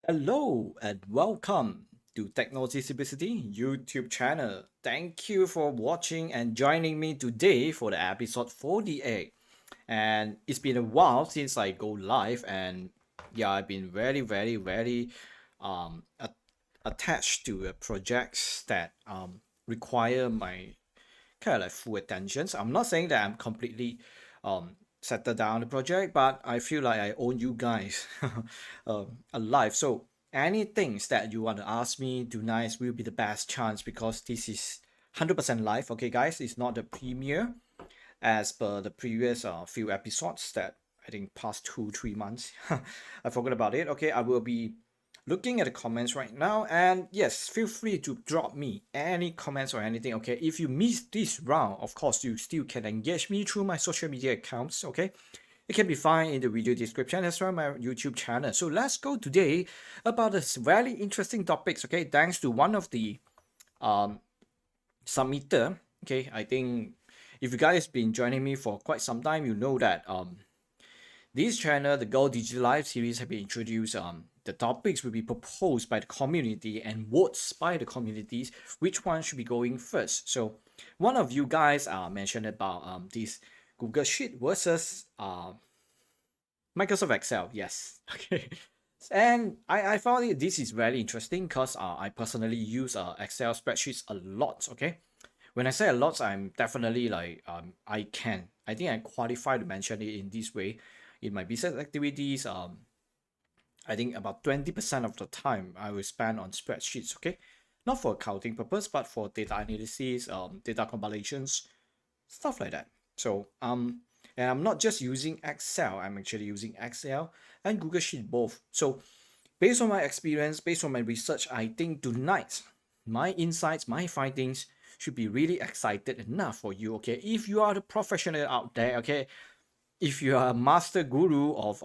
Hello and welcome to Technology Simplicity YouTube channel. Thank you for watching and joining me today for the episode 48. And it's been a while since I go live, and yeah, I've been very um a- attached to projects that require my kind of like full attention. So I'm not saying that I'm completely settled down the project, but I feel like I own you guys alive. So any things that you want to ask me tonight will be the best chance because this is 100% live. Okay, guys, it's not the premiere as per the previous few episodes that I think past 2 3 months. I forgot about it. Okay, I will be looking at the comments right now, and yes, feel free to drop me any comments or anything. Okay, if you miss this round, of course you still can engage me through my social media accounts. Okay, it can be found in the video description as well my YouTube channel. So let's go today about this very interesting topics. Okay, thanks to one of the um submitter. Okay, I think if you guys been joining me for quite some time, you know that this channel, the GoDigital Live Series, have been introduced. The topics will be proposed by the community and votes by the communities. Which one should be going first? So, one of you guys mentioned about this Google Sheet versus Microsoft Excel. Yes, okay. And I found this is very interesting because I personally use Excel spreadsheets a lot. Okay, when I say a lot, I'm definitely like I think I qualify to mention it in this way. In my business activities, I think about 20% of the time I will spend on spreadsheets. Okay, not for accounting purpose, but for data analysis, data compilations, stuff like that. So and I'm not just using Excel. I'm actually using Excel and Google Sheet both. So based on my experience, based on my research, I think tonight my insights, my findings should be really excited enough for you. Okay, if you are the professional out there, okay, if you are a master guru of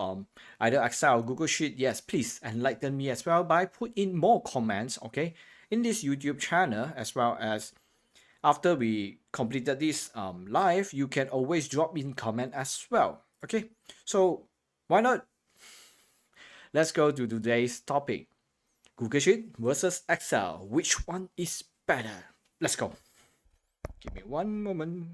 either Excel or Google Sheet, yes, please enlighten me as well by put in more comments, okay, in this YouTube channel, as well as after we completed this live, you can always drop in comment as well. Okay, so why not? Let's go to today's topic: Google Sheet versus Excel. Which one is better? Let's go. Give me one moment.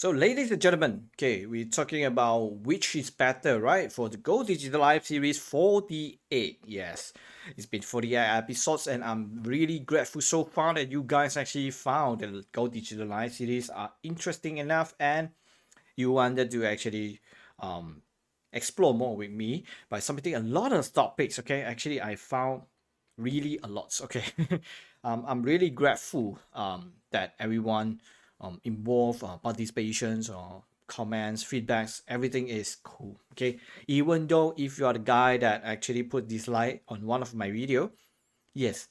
So, ladies and gentlemen, okay, we're talking about which is better, right? For the Go Digital Live Series 48. Yes, it's been 48 episodes, and I'm really grateful so far that you guys actually found the Go Digital Live Series are interesting enough and you wanted to actually um, explore more with me by submitting a lot of topics. Okay, actually, I found really a lot. Okay, I'm really grateful that everyone involved, participations or comments, feedbacks, everything is cool. Okay, even though if you are the guy that actually put dislike on one of my video, yes,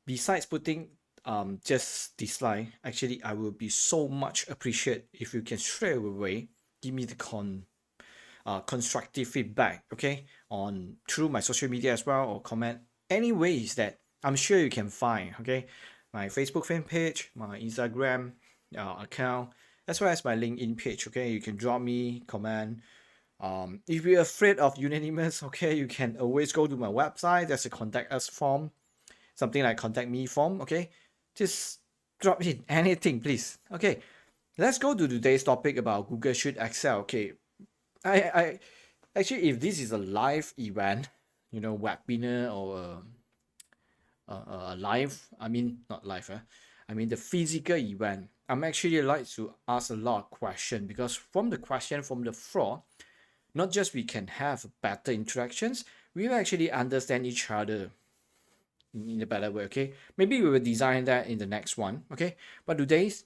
besides putting just dislike, actually I will be so much appreciate if you can straight away give me the constructive feedback, okay, on through my social media as well, or comment any ways that I'm sure you can find. Okay, my Facebook fan page, my Instagram account, as well as my LinkedIn page. Okay, you can drop me comment. If you're afraid of unanimous, okay, you can always go to my website. There's a contact us form, something like contact me form. Okay, just drop in anything, please. Okay, let's go to today's topic about Google Sheet Excel. Okay, I actually, if this is a live event, webinar or a live, I mean not live, I mean the physical event. I'm actually like to ask a lot of question because from the question from the floor, not just we can have better interactions, we will actually understand each other in a better way. Okay, maybe we will design that in the next one. Okay, but today's,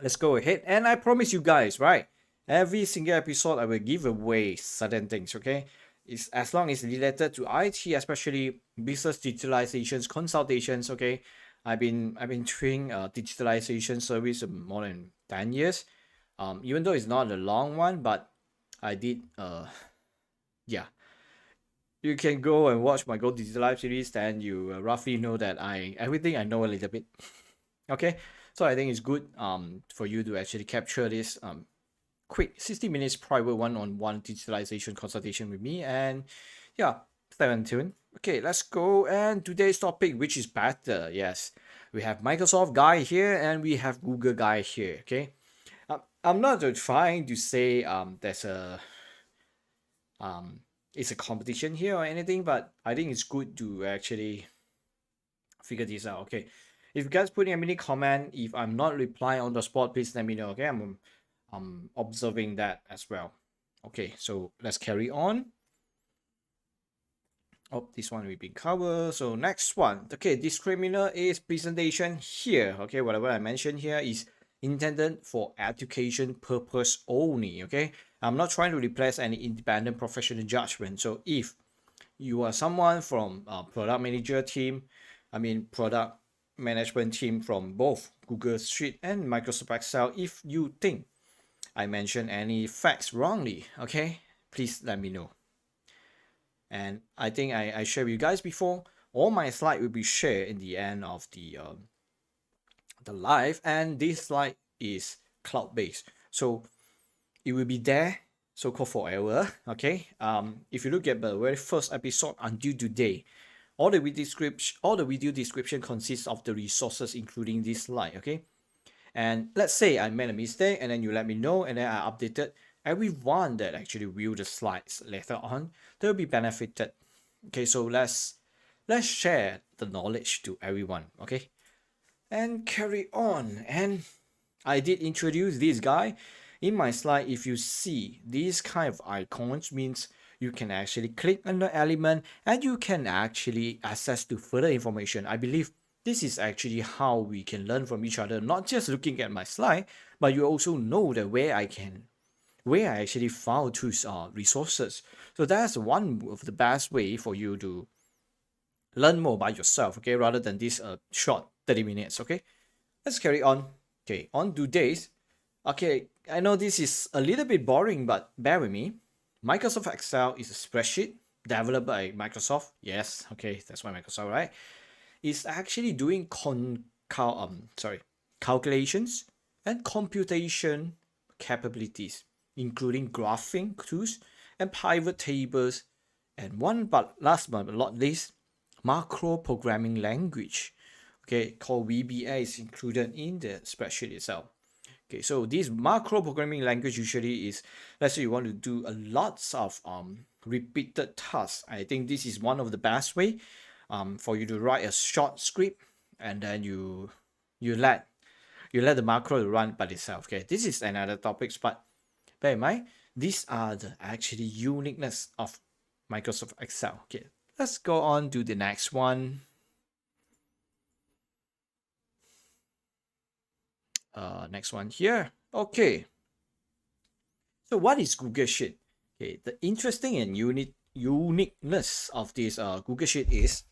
let's go ahead. And I promise you guys, right? Every single episode, I will give away certain things, okay? It's as long as it's related to IT, especially business digitalizations, consultations, okay? I've been doing digitalization service for more than 10 years. Even though it's not a long one, but I did yeah. You can go and watch my Go Digital Live series, then you roughly know that I everything I know a little bit. Okay, So I think it's good for you to actually capture this quick 60 minutes private one-on-one digitalization consultation with me. And yeah, stay tuned. Okay, let's go. And today's topic, which is better? Yes, we have Microsoft guy here and we have Google guy here. Okay, I'm not trying to say there's a it's a competition here or anything, but I think it's good to actually figure this out. Okay, if you guys put in any comment, if I'm not replying on the spot, please let me know. Okay, I'm observing that as well. Okay, so let's carry on. Oh, this one we've been covered. So next one. Okay, discriminator is presentation here. Okay, whatever I mentioned here is intended for education purpose only. Okay, I'm not trying to replace any independent professional judgment. So if you are someone from product manager team, product management team from both Google Sheet and Microsoft Excel, if you think I mentioned any facts wrongly, okay, please let me know. And I think I shared with you guys before, all my slide will be shared in the end of the live, and this slide is cloud-based. So it will be there so-called forever. Okay. If you look at the very first episode until today, all the video description consists of the resources including this slide. Okay. And let's say I made a mistake and then you let me know and then I updated. Everyone that actually view the slides later on, they'll be benefited. Okay, so let's share the knowledge to everyone. Okay, and carry on. And I did introduce this guy in my slide. If you see these kind of icons, means you can actually click on the element and you can actually access to further information. I believe this is actually how we can learn from each other, not just looking at my slide, but you also know that where I actually found those resources. So that's one of the best way for you to learn more by yourself, okay, rather than this short 30 minutes. Okay, let's carry on. Okay, on today's. Okay, I know this is a little bit boring, but bear with me. Microsoft Excel is a spreadsheet developed by Microsoft. Yes, okay, that's why Microsoft, right? It's actually doing calculations and computation capabilities, including graphing tools and pivot tables, and last but not least, macro programming language, okay, called VBA is included in the spreadsheet itself. Okay, so this macro programming language usually is, let's say you want to do a lots of repeated tasks. I think this is one of the best way for you to write a short script and then you let the macro run by itself. Okay, this is another topics, but bear in mind these are the actually uniqueness of Microsoft Excel. Okay, let's go on to the next one. Next one here. Okay. So what is Google Sheet? Okay, the interesting and uniqueness of this Google Sheet is,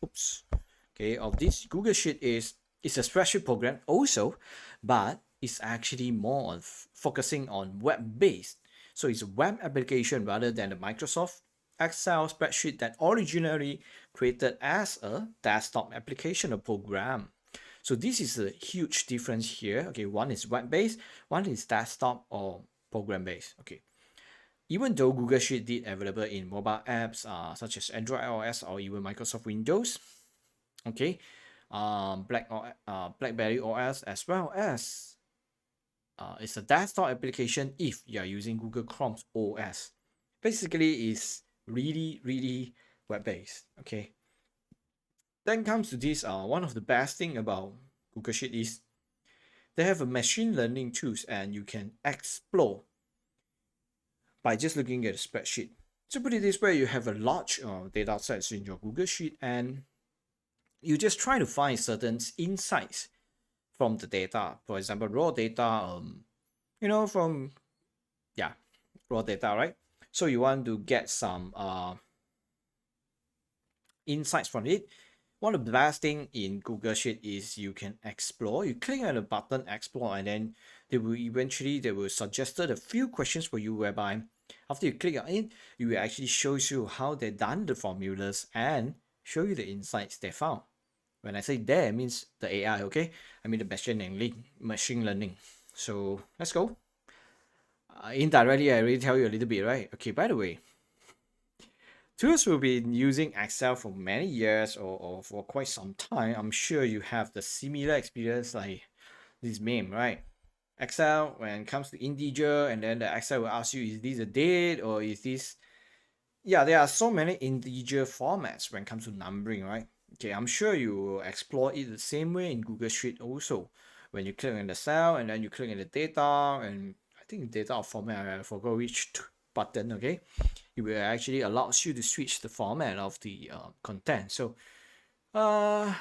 Google Sheet is it's a spreadsheet program also, but it's actually more on focusing on web-based. So it's a web application rather than the Microsoft Excel spreadsheet that originally created as a desktop application or program. So this is a huge difference here. Okay, one is web-based, one is desktop or program-based. Okay, even though Google Sheet did available in mobile apps such as Android OS or even Microsoft Windows, okay, BlackBerry OS, as well as it's a desktop application if you are using Google Chrome OS. Basically, it's really web-based. Okay. Then comes to this, one of the best thing about Google Sheet is they have a machine learning tools and you can explore by just looking at a spreadsheet. To put it this way, you have a large data sets in your Google Sheet and you just try to find certain insights from the data. For example, raw data, from raw data, right? So you want to get some insights from it. One of the best thing in Google Sheet is you can explore. You click on the button explore and then they will suggest a few questions for you, whereby after you click on it, it will actually shows you how they done the formulas and show you the insights they found. When I say there, it means the AI, okay? I mean the machine learning. So let's go. Indirectly, I already tell you a little bit, right? Okay, by the way, tools will be using Excel for many years or for quite some time. I'm sure you have the similar experience like this meme, right? Excel, when it comes to integer, and then the Excel will ask you, is this a date or is this... Yeah, there are so many integer formats when it comes to numbering, right? Okay, I'm sure you will explore it the same way in Google Sheet also. When you click on the cell and then you click on the data, and I think data or format, I forgot which button, okay? It will actually allows you to switch the format of the content. So, uh,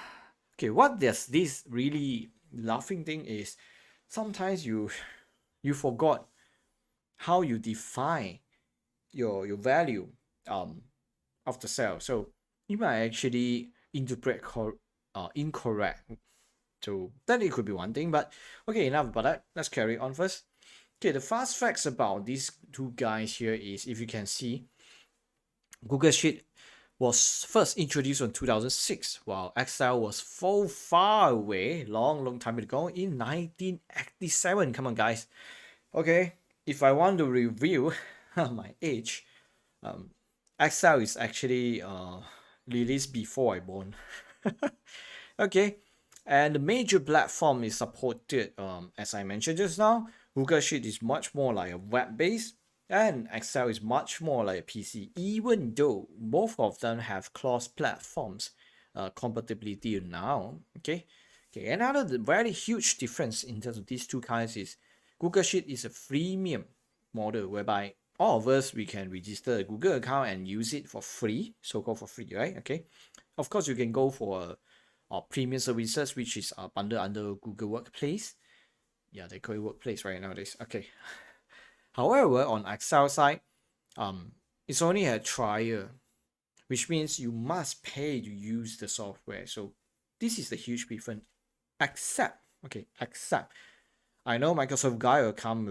okay, what does this really laughing thing is, sometimes you forgot how you define your value um of the cell. So you might actually interpret incorrect. So that it could be one thing, but okay, enough about that. Let's carry on first. Okay, the fast facts about these two guys here is, if you can see, Google Sheet was first introduced in 2006, while Excel was so far away, long time ago, in 1987. Come on, guys. Okay, if I want to review my age, Excel is actually released before I born. Okay, and the major platform is supported, as I mentioned just now. Google Sheet is much more like a web-based, and Excel is much more like a PC, even though both of them have cross platforms compatibility now. Okay, another very huge difference in terms of these two kinds is Google Sheet is a freemium model whereby all of us, we can register a Google account and use it for free, so-called for free, right? Okay, of course you can go for premium services, which is bundled under Google Workplace. Yeah, they call it Workplace right nowadays. Okay. However, on Excel side, it's only a trial, which means you must pay to use the software. So this is the huge difference. Except I know Microsoft guy will come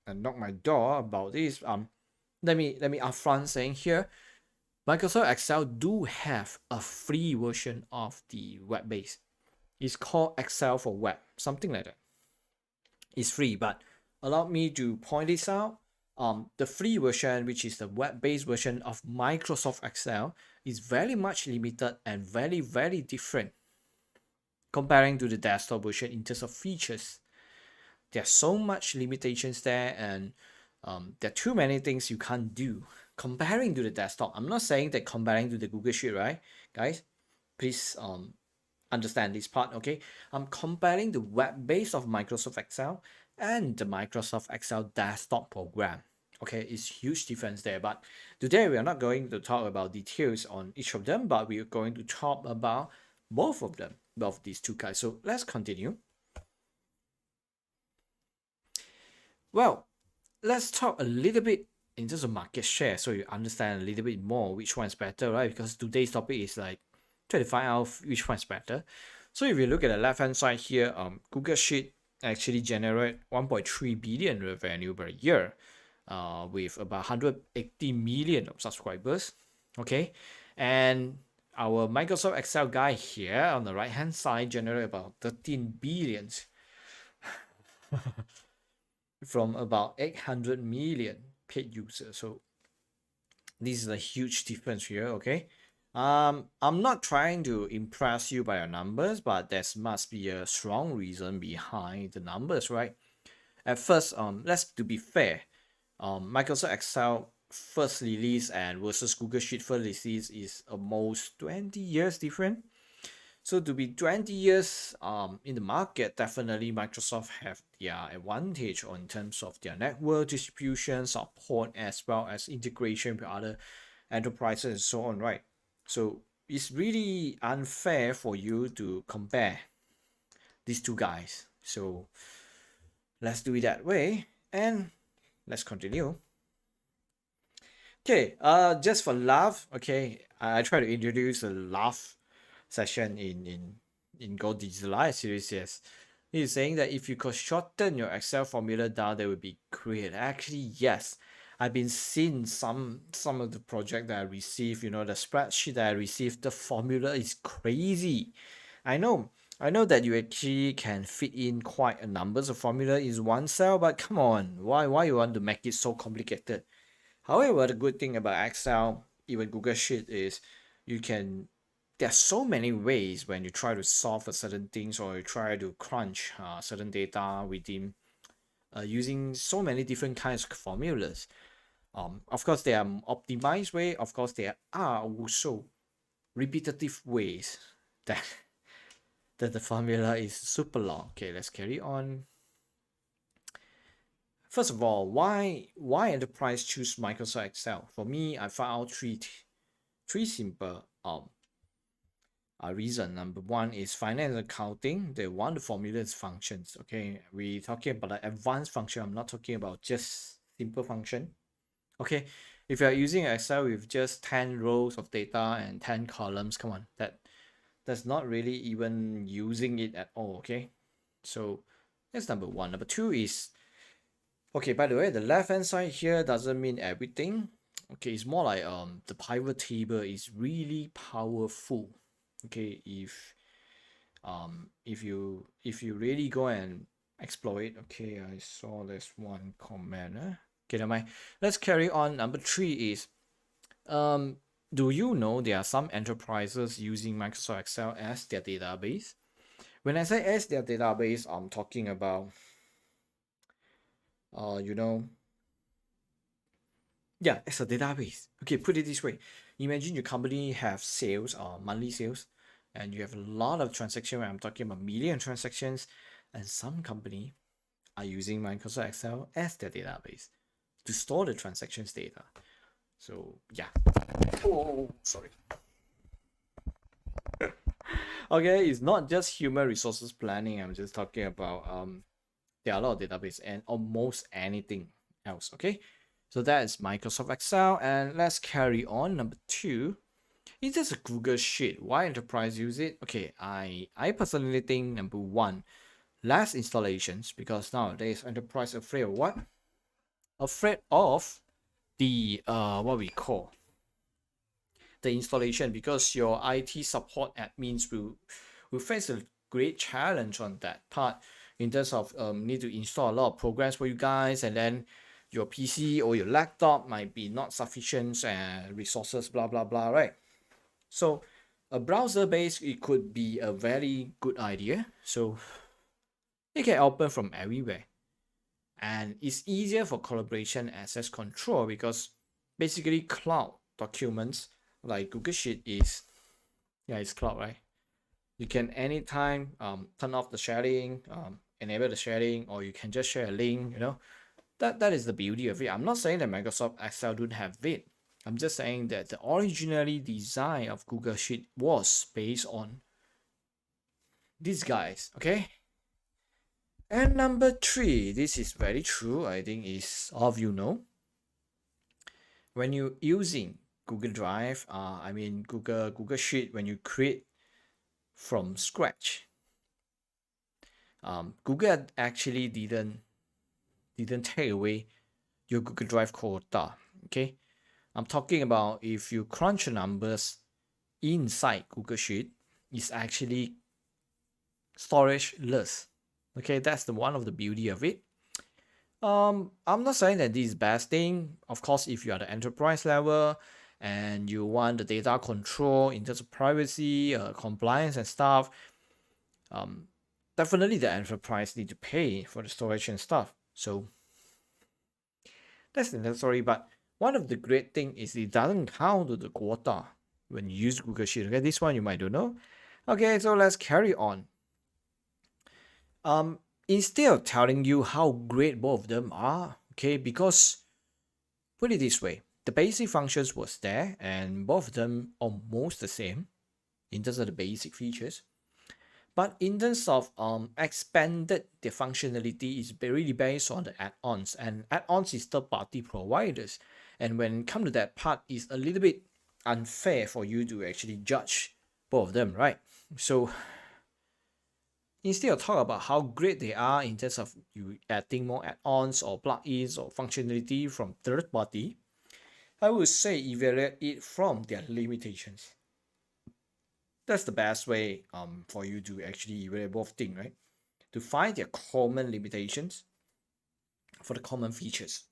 and knock my door about this. Let me upfront saying here, Microsoft Excel do have a free version of the web base. It's called Excel for Web, something like that. It's free, but allow me to point this out. The free version, which is the web-based version of Microsoft Excel, is very much limited and very different comparing to the desktop version in terms of features. There's so much limitations there, and there are too many things you can't do comparing to the desktop. I'm not saying that comparing to the Google Sheet, right, guys? Please understand this part, okay? I'm comparing the web base of Microsoft Excel and the Microsoft Excel desktop program. Okay, it's huge difference there. But today we are not going to talk about details on each of them, but we are going to talk about both of them, both these two guys. So let's continue. Well, let's talk a little bit in terms of market share, so you understand a little bit more which one's better, right? Because today's topic is like try to find out which one's better. So if you look at the left hand side here, Google Sheet actually generate 1.3 billion revenue per year, with about 180 million of subscribers. Okay, and our Microsoft Excel guy here on the right hand side generate about 13 billions from about 800 million paid users. So this is a huge difference here. Okay, I'm not trying to impress you by your numbers, but there must be a strong reason behind the numbers, right? At first, let's to be fair, Microsoft Excel first release and versus Google Sheet first release is almost 20 years different. So to be 20 years in the market, definitely Microsoft have their advantage in terms of their network distribution, support, as well as integration with other enterprises and so on, right? So it's really unfair for you to compare these two guys. So let's do it that way, and let's continue. Okay, just for laugh, okay, I try to introduce a laugh session in GoDigital Live Series. Yes, he's saying that if you could shorten your Excel formula down, that would be great. Actually, yes, I've been seeing some of the project that I received. You know, the spreadsheet that I received, the formula is crazy. I know, I know that you actually can fit in quite a numbers of formula in one cell, but come on, why you want to make it so complicated? However, the good thing about Excel, even Google Sheet, is you can. There's so many ways when you try to solve a certain things or you try to crunch certain data within using so many different kinds of formulas. Of course, there are optimized way. Of course, there are also repetitive ways that that the formula is super long. Okay, let's carry on. First of all, why enterprise choose Microsoft Excel? For me, I found out three simple reason. Number one is finance and accounting. They want the formulas functions. Okay, we talking about the advanced function. I'm not talking about just simple function. Okay, if you are using Excel with just 10 rows of data and 10 columns, come on, that's not really even using it at all. Okay, so that's number one. Number two is, okay, by the way, the left hand side here doesn't mean everything. Okay, it's more like the pivot table is really powerful. Okay, if you really go and explore it. Okay, I saw there's one comment. Okay, never mind. Let's carry on. Number three is um do you know there are some enterprises using Microsoft Excel as their database? When I say as their database, I'm talking about you know, yeah, as a database. Okay, put it this way. Imagine your company have sales or monthly sales and you have a lot of transactions. I'm talking about million transactions, and some company are using Microsoft Excel as their database to store the transactions data. So yeah. Oh, sorry. Okay, it's not just human resources planning. I'm just talking about there are a lot of database and almost anything else. Okay, so that is Microsoft Excel, and let's carry on. Number two, is this a Google Sheet? Why enterprise use it? Okay, I personally think number one, less installations, because nowadays enterprise afraid of what? Afraid of the what we call the installation, because your IT support admins will face a great challenge on that part in terms of need to install a lot of programs for you guys, and then your PC or your laptop might be not sufficient resources, blah blah blah, right? So a browser based, it could be a very good idea. So it can open from everywhere, and it's easier for collaboration access control, because basically cloud documents like Google Sheet is, yeah, it's cloud, right? You can anytime turn off the sharing, enable the sharing, or you can just share a link. That is the beauty of it. I'm not saying that Microsoft Excel don't have it. I'm just saying that the originally design of Google Sheet was based on these guys. Okay. And number three, this is very true. I think is all of you know, when you're using Google Drive, I mean Google Sheet, when you create from scratch, Google actually didn't take away your Google Drive quota. Okay, I'm talking about if you crunch the numbers inside Google Sheet, it's actually storage less. Okay, that's the one of the beauty of it. I'm not saying that this is best thing. Of course, if you are the enterprise level and you want the data control in terms of privacy, compliance and stuff, um, definitely the enterprise need to pay for the storage and stuff. So that's another story. But one of the great thing is it doesn't count to the quota when you use Google Sheet. Okay, this one you might don't know. Okay, so let's carry on. Instead of telling you how great both of them are, okay, because put it this way, the basic functions was there and both of them almost the same in terms of the basic features. But in terms of expanded the functionality is really based on the add-ons, and add-ons is third-party providers. And when it come to that part, is a little bit unfair for you to actually judge both of them, right? So instead of talk about how great they are in terms of you adding more add-ons or plugins or functionality from third party, I would say evaluate it from their limitations. That's the best way for you to actually evaluate both things, right? To find their common limitations for the common features.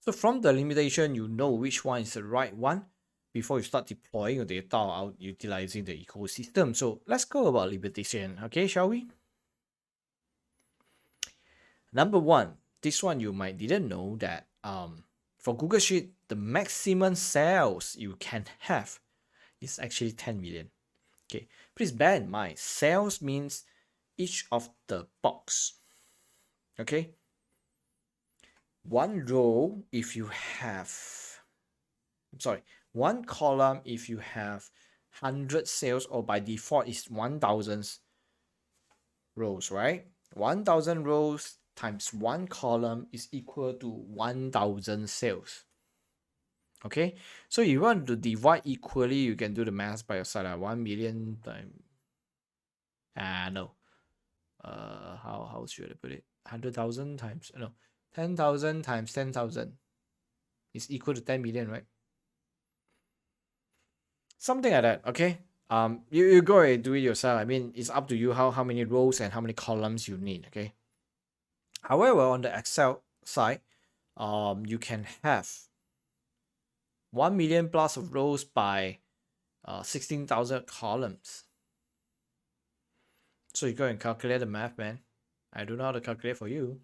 So from the limitation, you know which one is the right one before you start deploying your data out utilizing the ecosystem. So let's go about limitation, okay, shall we? Number one, this one you might didn't know that for Google Sheet, the maximum cells you can have is actually 10 million. Okay, please bear in mind, cells means each of the box. Okay, one row if you have, I'm sorry, one column if you have 100 cells, or by default is 1000 rows, right? 1000 rows times one column is equal to 1000 cells. Okay, so if you want to divide equally, you can do the math by yourself. 1 million times, no, how should I put it? 100,000 times, no, 10,000 times 10,000 is equal to 10 million, right? Something like that. Okay, you go and do it yourself. I mean, it's up to you how many rows and how many columns you need. Okay, however, on the Excel side, you can have 1 million plus of rows by 16,000 columns. So you go and calculate the math, man. I don't know how to calculate for you.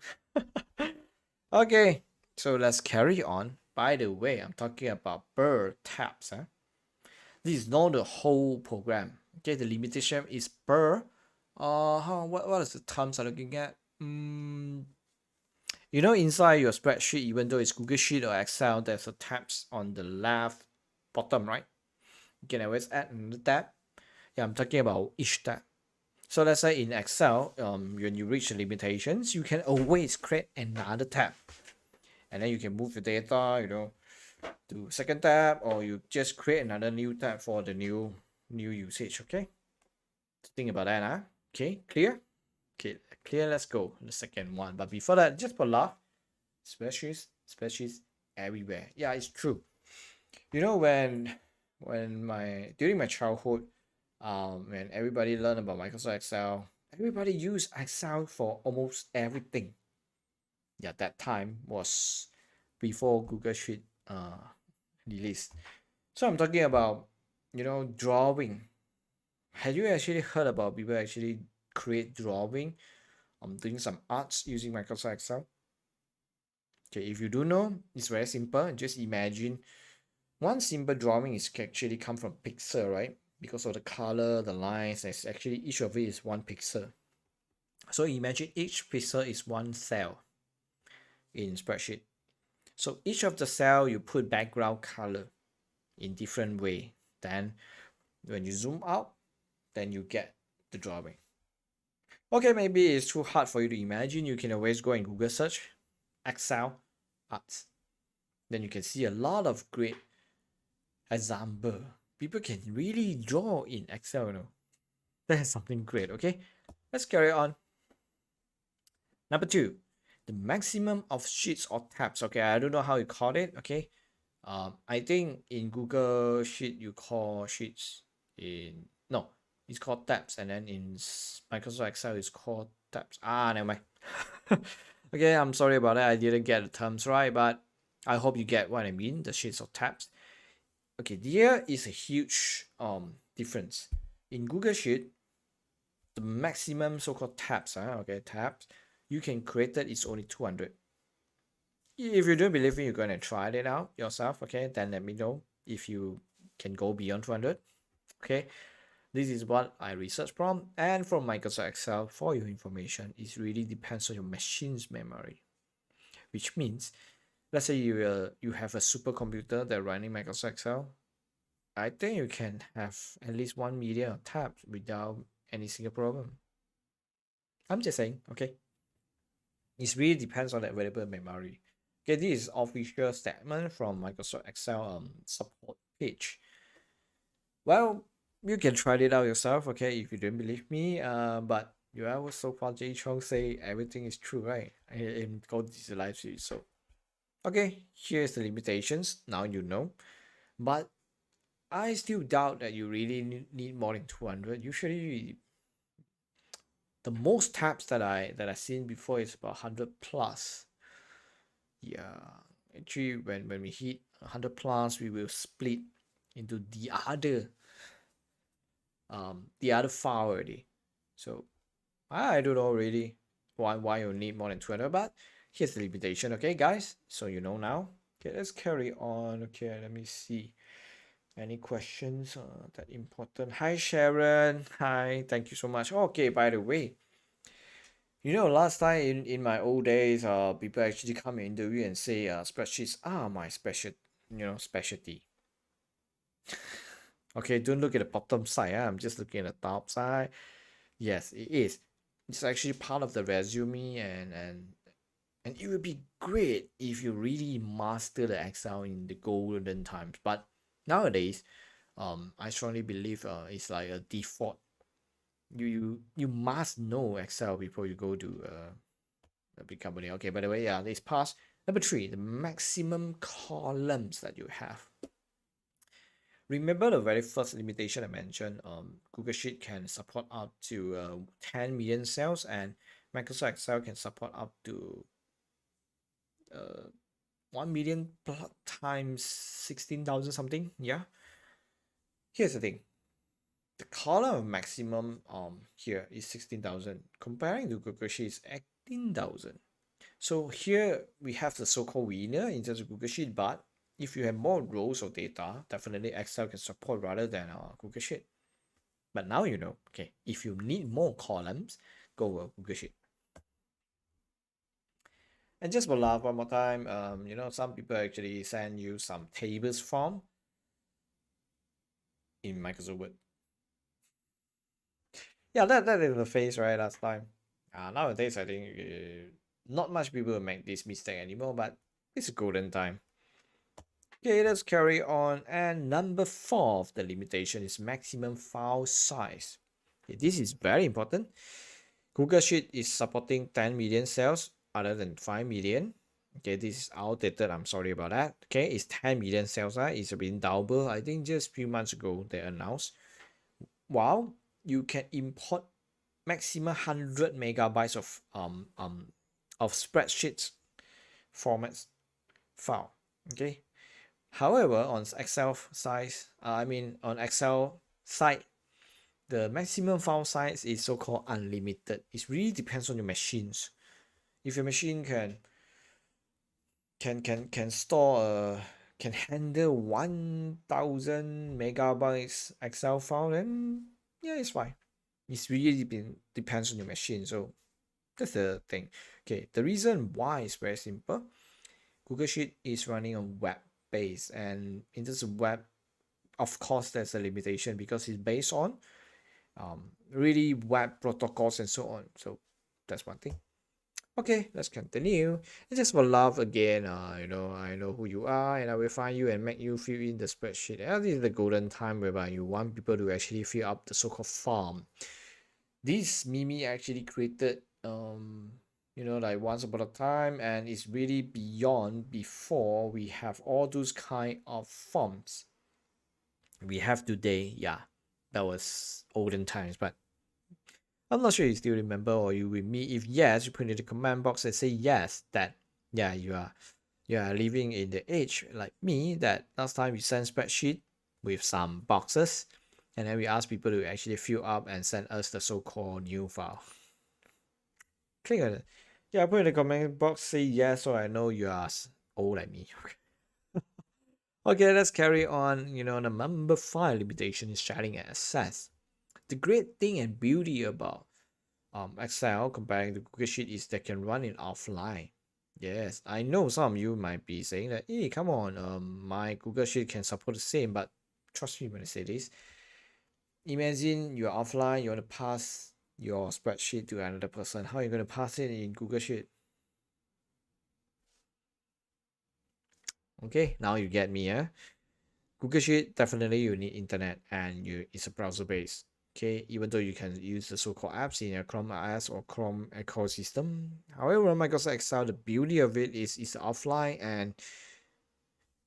Okay, so let's carry on. By the way, I'm talking about per tabs. Huh? This is not the whole program. Okay, the limitation is per. What is the terms I'm looking at? You know, inside your spreadsheet, even though it's Google Sheet or Excel, there's a tabs on the left bottom, right? You can always add another tab. Yeah, I'm talking about each tab. So let's say in Excel, when you reach the limitations, you can always create another tab, and then you can move the data, you know, to second tab, or you just create another new tab for the new usage. Okay, think about that, huh? Okay, clear? Okay, clear. Let's go the second one. But before that, just for laugh, spreadsheets everywhere. Yeah, it's true. You know, when my during my childhood, when everybody learned about Microsoft Excel, everybody used Excel for almost everything. Yeah, that time was before Google Sheet released. So I'm talking about, you know, drawing. Have you actually heard about people actually create drawing? Doing some arts using Microsoft Excel. Okay, if you do know, it's very simple. Just imagine one simple drawing is actually come from pixel, right? Because of the color, the lines, it's actually each of it is one pixel. So imagine each pixel is one cell in spreadsheet. So each of the cell you put background color in different way. Then when you zoom out, then you get the drawing. Okay, maybe it's too hard for you to imagine. You can always go and Google search Excel arts. Then you can see a lot of great example. People can really draw in Excel, you know. That is something great, okay? Let's carry on. Number two, the maximum of sheets or tabs. Okay, I don't know how you call it, okay? I think in Google Sheet you call sheets in, no, it's called tabs, and then in Microsoft Excel it's called tabs. Never mind. Okay, I'm sorry about that. I didn't get the terms right, but I hope you get what I mean, the sheets or tabs. Okay, there is a huge difference. In Google Sheet, the maximum so-called tabs, tabs, you can create that is only 200. If you don't believe me, you're going to try it out yourself, okay? Then let me know if you can go beyond 200, okay? This is what I researched from, and from Microsoft Excel. For your information, it really depends on your machine's memory, which means, let's say you have a supercomputer that running Microsoft Excel. I think you can have at least 1 million tabs without any single problem. I'm just saying, okay? It really depends on the available memory. Okay, this is official statement from Microsoft Excel support page. Well, you can try it out yourself, okay, if you don't believe me. But you have so far Chong say everything is true, right? In GoDigital Live Series. So okay, here's the limitations. Now you know. But I still doubt that you really need more than 200. Usually, the most tabs that I seen before is about 100 plus. Yeah, actually, when we hit 100 plus, we will split into the other file already. So I don't know really why you need more than 200, but here's the limitation. Okay, guys, so you know now. Okay, let's carry on. Okay, let me see. Any questions that important? Hi Sharon. Hi, thank you so much. Okay, by the way, last time in my old days, people actually come and interview and say, spreadsheets are my specialty. Okay, don't look at the bottom side. I'm just looking at the top side. Yes, it is. It's actually part of the resume, and it would be great if you really master the Excel in the golden times. But nowadays, I strongly believe it's like a default. You must know Excel before you go to a big company. Okay, by the way, yeah, this pass. Number three, the maximum columns that you have. Remember the very first limitation I mentioned, Google Sheet can support up to 10 million cells, and Microsoft Excel can support up to 1 million times 16,000 something. Yeah. Here's the thing. The column of maximum here is 16,000, comparing to Google Sheet is 18,000. So here we have the so-called winner in terms of Google Sheet, but if you have more rows of data, definitely Excel can support rather than Google Sheet. But now you know, okay, if you need more columns, go with Google Sheet. And just for love, one more time, some people actually send you some tables form in Microsoft Word. Yeah, that is the phase, right, last time. Nowadays, I think not much people make this mistake anymore, but it's a golden time. Okay, let's carry on. And number 4 of the limitation is maximum file size. Okay, this is very important. Google Sheet is supporting 10 million cells other than 5 million. Okay, this is outdated. I'm sorry about that. Okay, it's 10 million cells. It's been double. I think just a few months ago they announced. Wow, you can import maximum 100 megabytes of spreadsheets formats file. Okay. However, on Excel on Excel side, the maximum file size is so-called unlimited. It really depends on your machines. If your machine can store can handle 1,000 megabytes Excel file, then yeah, it's fine. It's really depends on your machine. So that's the thing. Okay, the reason why is very simple. Google Sheet is running on web base, and in terms of web, of course, there's a limitation because it's based on really web protocols and so on. So that's one thing. Okay, let's continue. And just for love again, I know who you are, and I will find you and make you fill in the spreadsheet. And this is the golden time whereby you want people to actually fill up the so-called form. This Mimi actually created like once upon a time, and it's really beyond before we have all those kind of forms we have today. Yeah, that was olden times, but I'm not sure you still remember or you with me. If yes, you put in the comment box and say yes, that yeah, you are living in the age like me that last time we send spreadsheet with some boxes, and then we ask people to actually fill up and send us the so-called new file. Click on it. Yeah, put in the comment box, say yes, so I know you are old like me. Okay, let's carry on. The number 5 limitation is sharing access. The great thing and beauty about Excel comparing to Google Sheet is they can run it offline. Yes, I know some of you might be saying that, hey, come on, my Google Sheet can support the same, but trust me when I say this. Imagine you're offline, you want to pass your spreadsheet to another person. How are you going to pass it in Google Sheet? Okay, now you get me, yeah? Google Sheet, definitely you need internet and it's a browser based. Okay, even though you can use the so-called apps in your Chrome OS or Chrome ecosystem. However, Microsoft Excel, the beauty of it is it's offline, and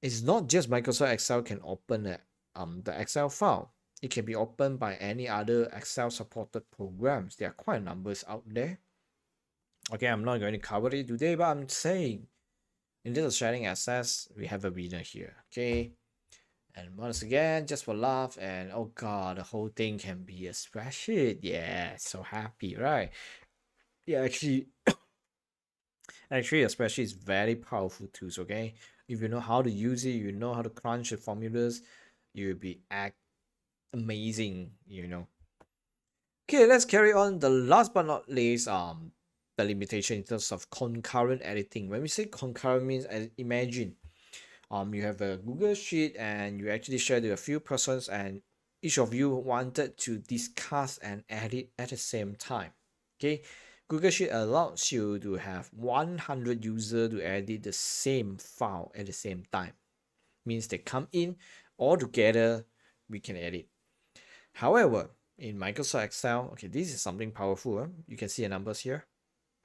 it's not just Microsoft Excel can open the Excel file. It can be opened by any other Excel supported programs. There are quite numbers out there. Okay, I'm not going to cover it today, but I'm saying in this sharing access, we have a winner here. Okay. And once again, just for laugh, and oh god, the whole thing can be a spreadsheet. Yeah, so happy, right? Yeah, actually, a spreadsheet is very powerful tools. Okay, if you know how to use it, you know how to crunch the formulas, you'll be amazing. Okay, let's carry on. The last but not least, the limitation in terms of concurrent editing. When we say concurrent means, imagine you have a Google Sheet and you actually share to a few persons, and each of you wanted to discuss and edit at the same time. Okay, Google Sheet allows you to have 100 users to edit the same file at the same time. Means they come in all together, we can edit. However, in Microsoft Excel, okay, this is something powerful. You can see the numbers here.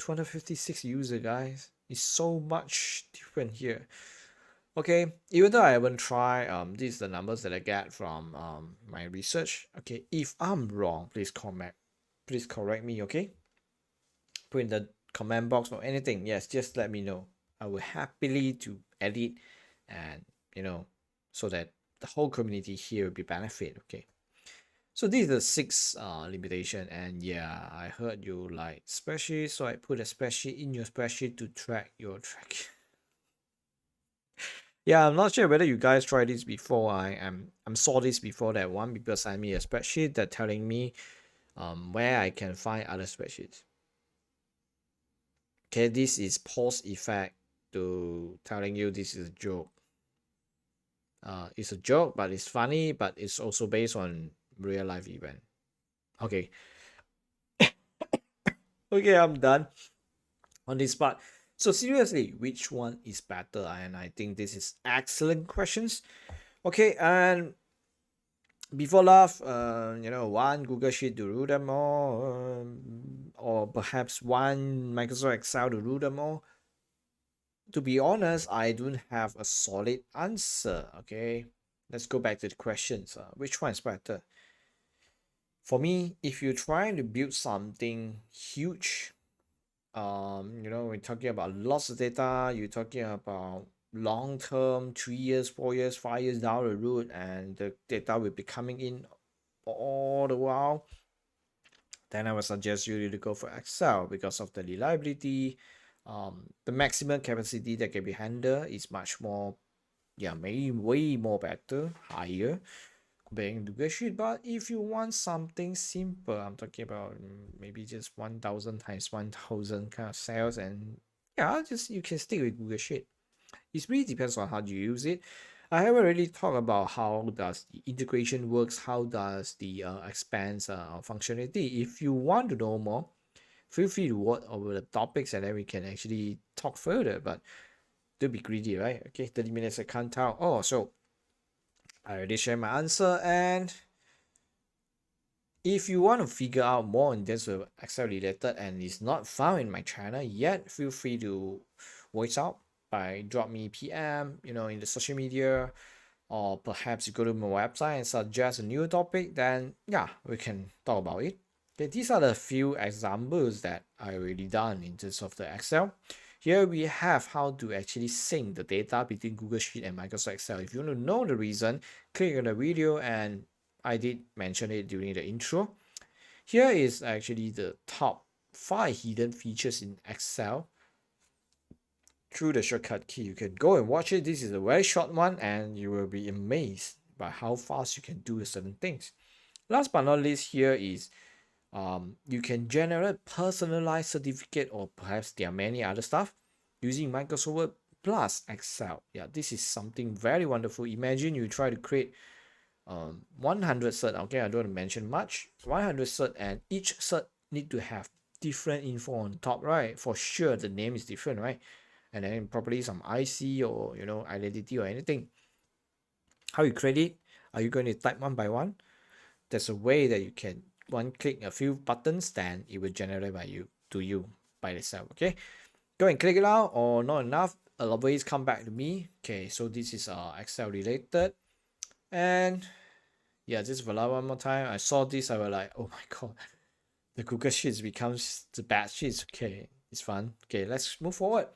256 user, guys. It's so much different here. Okay, even though I haven't tried, these are the numbers that I get from my research. Okay, if I'm wrong, please correct me. Okay, put in the comment box or anything. Yes, just let me know. I will happily to edit, and so that the whole community here will be benefit. Okay, so these are the 6 limitation, and yeah, I heard you like spreadsheet, so I put a spreadsheet in your spreadsheet to track your track. Yeah, I'm not sure whether you guys tried this before. I'm saw this before that one people sent me a spreadsheet that telling me where I can find other spreadsheets. Okay, this is pause effect to telling you this is a joke. It's a joke, but it's funny, but it's also based on real life event. Okay. Okay, I'm done on this part. So seriously, which one is better? And I think this is excellent questions. Okay, and before laugh, one Google Sheet to rule them all, or perhaps one Microsoft Excel to rule them all. To be honest, I don't have a solid answer. Okay, let's go back to the questions. Which one is better? For me, if you're trying to build something huge, we're talking about lots of data, you're talking about long term, 3 years, 4 years, 5 years down the road, and the data will be coming in all the while, then I would suggest you to go for Excel because of the reliability. The maximum capacity that can be handled is much more, maybe way more better, higher comparing to Google Sheet. But if you want something simple, I'm talking about maybe just 1000 times 1000 kind of cells, and just you can stick with Google Sheet. It really depends on how you use it. I haven't really talked about how does the integration works, how does the expanse functionality. If you want to know more, feel free to watch over the topics, and then we can actually talk further. But don't be greedy, right? Okay, 30 minutes I can't tell. Oh, so I already shared my answer, and if you want to figure out more in this Excel related and it's not found in my channel yet, feel free to voice out by drop me PM, in the social media, or perhaps you go to my website and suggest a new topic, then we can talk about it. Okay, these are the few examples that I already done in terms of the Excel. Here we have how to actually sync the data between Google Sheet and Microsoft Excel. If you want to know the reason, click on the video, and I did mention it during the intro. Here is actually the top 5 hidden features in Excel through the shortcut key. You can go and watch it. This is a very short one, and you will be amazed by how fast you can do certain things. Last but not least, here is you can generate personalized certificate, or perhaps there are many other stuff using Microsoft Word plus Excel. Yeah, this is something very wonderful. Imagine you try to create 100 cert. Okay, I don't want to mention much. 100 cert, and each cert need to have different info on top, right? For sure, the name is different, right? And then probably some IC or identity or anything. How you create it? Are you going to type one by one? There's a way that you can one click a few buttons, then it will generate to you by itself. Okay, go and click it out, or not enough, always come back to me. Okay, so this is Excel related, and Yeah, just Vala one more time. I saw this, I was like, oh my god, the Google Sheets becomes the bad sheets. Okay, it's fun. Okay, let's move forward.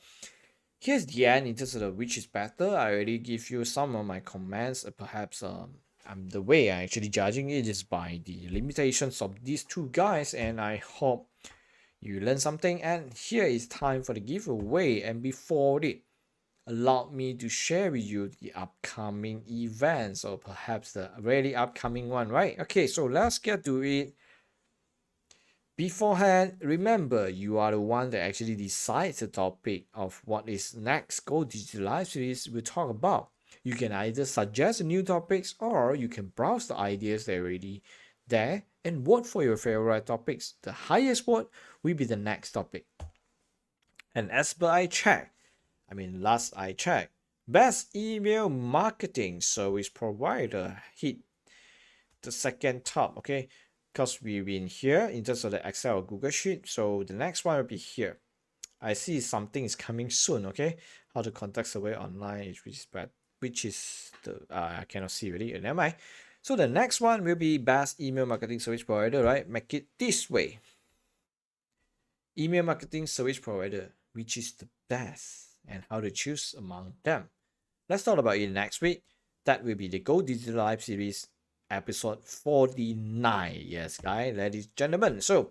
Here's the end in terms of which is better. I already give you some of my comments. Perhaps the way I actually judging it is by the limitations of these two guys, and I hope you learn something. And here is time for the giveaway. And before it, allow me to share with you the upcoming events, or perhaps the really upcoming one, right? Okay, so let's get to it. Beforehand, remember you are the one that actually decides the topic of what is next GoDigital Live Series will talk about. You can either suggest new topics, or you can browse the ideas that are already there and vote for your favorite topics. The highest vote will be the next topic. And as per last I checked, best email marketing service provider hit the second top, okay? Because we've been here in terms of the Excel or Google Sheet. So the next one will be here. I see something is coming soon, okay? How to contact survey online, which is the, I cannot see really, never mind. So the next one will be best email marketing service provider, right? Make it this way. Email marketing service provider, which is the best, and how to choose among them. Let's talk about it next week. That will be the GoDigital Live Series episode 49. Yes, guys, ladies and gentlemen. So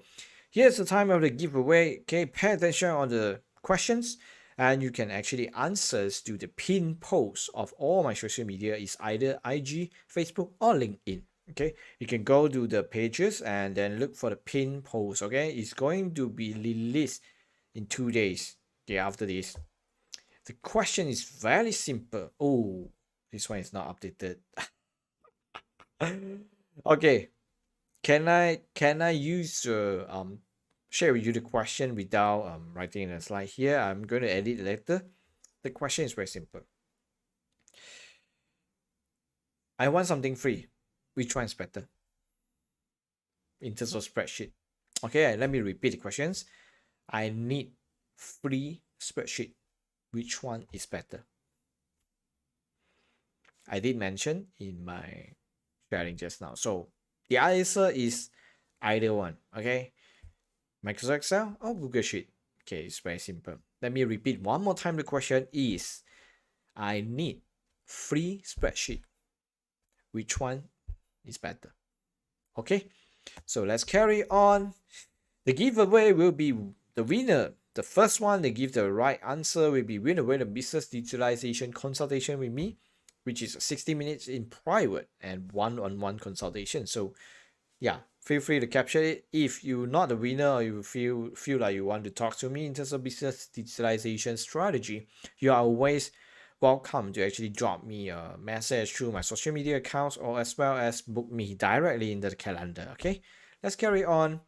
here's the time of the giveaway. Okay, pay attention on the questions, and you can actually answer to the pin post of all my social media. Is either IG, Facebook, or LinkedIn. Okay, you can go to the pages and then look for the pin post. Okay, it's going to be released in 2 days. Okay, after this. The question is very simple. Oh, this one is not updated. Okay, can I use share with you the question without writing in a slide here? I'm going to edit later. The question is very simple. I want something free. Which one is better in terms of spreadsheet? Okay, let me repeat the questions. I need free spreadsheet. Which one is better? I did mention in my sharing just now. So the answer is either one. Okay, Microsoft Excel or Google Sheet. Okay, it's very simple. Let me repeat one more time. The question is, I need free spreadsheet. Which one is better? Okay, so let's carry on. The giveaway will be the winner. The first one that give the right answer will be winner with a business digitalization consultation with me, which is 60 minutes in private and one-on-one consultation. So yeah, feel free to capture it. If you're not a winner, or you feel like you want to talk to me in terms of business digitalization strategy, you are always welcome to actually drop me a message through my social media accounts, or as well as book me directly in the calendar. Okay, let's carry on.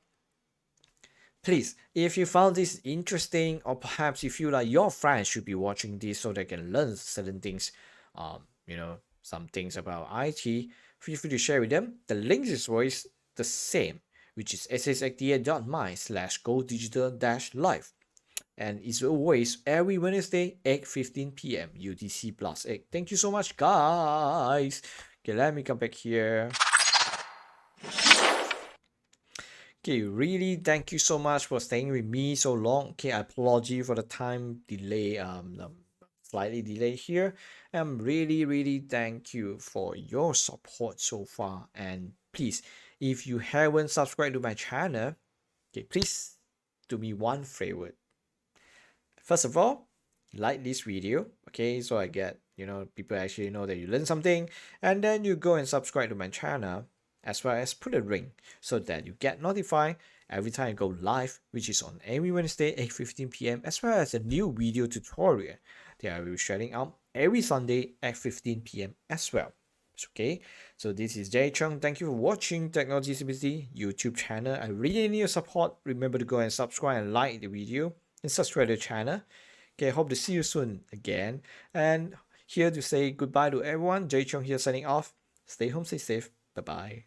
Please, if you found this interesting, or perhaps you feel like your friends should be watching this so they can learn certain things, some things about IT, feel free to share with them. The link is always the same, which is ssxda.my/godigital-live. And it's always every Wednesday, 8:15 p.m. UTC plus 8. Thank you so much, guys. Okay, let me come back here. Okay, really thank you so much for staying with me so long. Okay, I apologize for the time delay, slightly delay here. Really thank you for your support so far. And please, if you haven't subscribed to my channel, okay, please do me one favor. First of all, like this video, okay, so I get, people actually know that you learned something. And then you go and subscribe to my channel, as well as put a ring so that you get notified every time I go live, which is on every Wednesday 8:15 p.m. as well as a new video tutorial that I will be sharing out every Sunday at 15 p.m. as well. Okay, so this is Chong. Thank you for watching Technology CBC YouTube channel. I really need your support. Remember to go and subscribe and like the video and subscribe to the channel. Okay, hope to see you soon again. And here to say goodbye to everyone. Chong here signing off. Stay home, stay safe. Bye bye.